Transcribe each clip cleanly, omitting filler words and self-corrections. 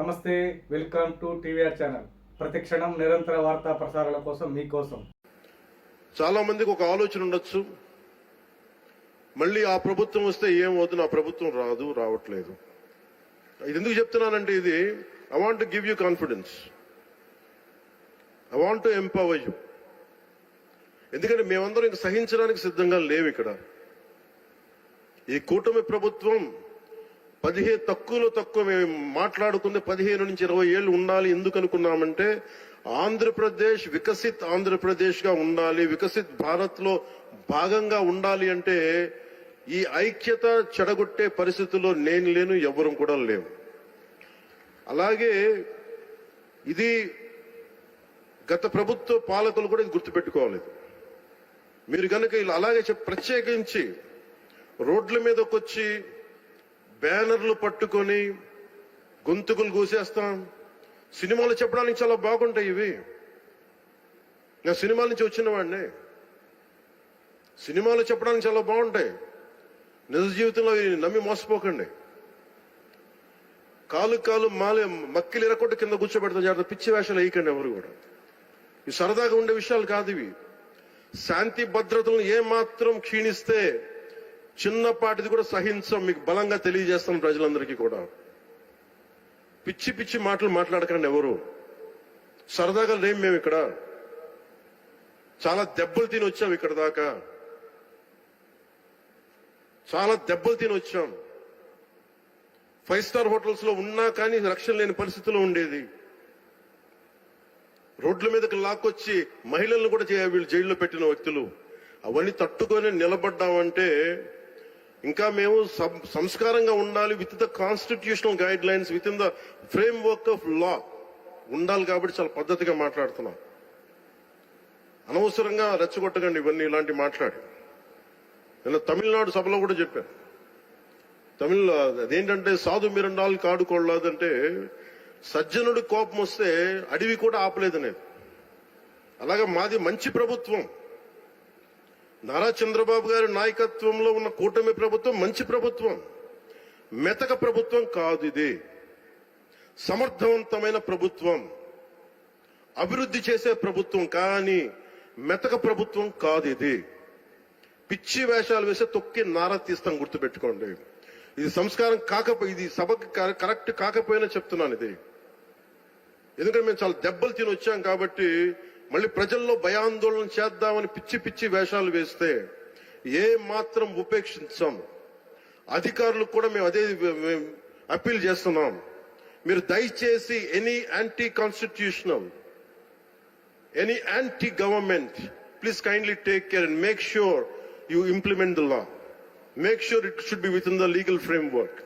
నమస్తే, welcome to TVR channel. ప్రతి క్షణం నిరంతర వార్తా ప్రసారాల కోసం మీకోసం. చాలా మందికి ఒక ఆలోచన ఉండొచ్చు, మళ్ళీ ఆ ప్రభుత్వం వస్తే ఏమవుతుంది, ఆ ప్రభుత్వం రావట్లేదు. ఇది ఎందుకు చెప్తున్నానంటే, ఇది I want to give you confidence, I want to empower you. ఎందుకంటే మేమందరం ఇంక సహించడానికి సిద్ధంగా లేవు. ఇక్కడ ఈ కూటమి ప్రభుత్వం తక్కువ మేము మాట్లాడుకుంది 15 నుంచి 20 ఏళ్ళు ఉండాలి. ఎందుకు అనుకున్నామంటే, ఆంధ్రప్రదేశ్ వికసిత్ ఆంధ్రప్రదేశ్ గా ఉండాలి, వికసిత్ భారత్ లో భాగంగా ఉండాలి. అంటే ఈ ఐక్యత చెడగొట్టే పరిస్థితుల్లో నేను లేను, ఎవరు కూడా లేవు. అలాగే ఇది గత ప్రభుత్వ పాలకులు కూడా ఇది గుర్తుపెట్టుకోవాలి. మీరు కనుక ఇలా అలాగే ప్రత్యేకించి రోడ్ల మీదకి వచ్చి బ్యానర్లు పట్టుకొని గొంతుకులు కూసేస్తాం. సినిమాలు చెప్పడానికి చాలా బాగుంటాయి ఇవి. నేను సినిమాల నుంచి వచ్చిన వాడిని. సినిమాలు చెప్పడానికి చాలా బాగుంటాయి, నిజ జీవితంలో నమ్మి మోసపోకండి. కాలు మక్కిలు ఎరకొట్టు కింద కూర్చోబెడతాం. జాగ్రత్త, పిచ్చి వేషాలు వేయకండి ఎవరు కూడా. ఇవి సరదాగా ఉండే విషయాలు కాదు ఇవి. శాంతి భద్రతలను ఏమాత్రం క్షీణిస్తే చిన్నపాటిది కూడా సహించం. మీకు బలంగా తెలియజేస్తాం ప్రజలందరికీ కూడా. పిచ్చి మాటలు మాట్లాడకండి ఎవరు. సరదాగా లేం మేము ఇక్కడ. చాలా దెబ్బలు తిని వచ్చాం ఇక్కడ దాకా, చాలా దెబ్బలు తిని వచ్చాం. 5 స్టార్ హోటల్స్ లో ఉన్నా కానీ రక్షణ లేని పరిస్థితిలో ఉండేది. రోడ్ల మీదకి లాక్కొచ్చి మహిళలను కూడా వీళ్ళు జైల్లో పెట్టిన వ్యక్తులు. అవన్నీ తట్టుకొని నిలబడ్డామంటే ఇంకా మేము సంస్కారంగా ఉండాలి. With the constitutional guide lines, with in the frame work of law ఉండాలి. కాబట్టి చాలా పద్ధతిగా మాట్లాడుతున్నాం. అనవసరంగా రెచ్చగొట్టకండి ఇవన్నీ ఇలాంటి మాట్లాడి. నేను తమిళనాడు సభలో కూడా చెప్పాను. అదేంటంటే సాధు మిరండాలు కాడుకోలేదంటే, సజ్జనుడి కోపం వస్తే అడవి కూడా ఆపలేదనేది. అలాగే మాది మంచి ప్రభుత్వం. నారా చంద్రబాబు గారి నాయకత్వంలో ఉన్న కూటమి ప్రభుత్వం మంచి ప్రభుత్వం, మెతక ప్రభుత్వం కాదు. ఇది సమర్థవంతమైన ప్రభుత్వం, అభివృద్ధి చేసే ప్రభుత్వం, కానీ మెతక ప్రభుత్వం కాదు. ఇది పిచ్చి వేషాలు వేసే తొక్కి నారా తీస్తాం, గుర్తుపెట్టుకోండి. ఇది సంస్కారం ఇది సభకు కరెక్ట్ కాకపోయినా చెప్తున్నాను ఇది. ఎందుకంటే మేము చాలా దెబ్బలు తిని వచ్చాం కాబట్టి మళ్ళీ ప్రజల్లో భయాందోళన చేద్దామని పిచ్చి వేషాలు వేస్తే ఏ మాత్రం ఉపేక్షించాం. అధికారులకు కూడా మేము అదే అప్పీల్ చేస్తున్నాం. మీరు దయచేసి any anti constitutional, any anti government, please kindly take care and make sure you implement the law. Make sure it should be with in the legal framework.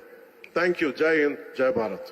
Thank you. జై హింద్, జై భారత్.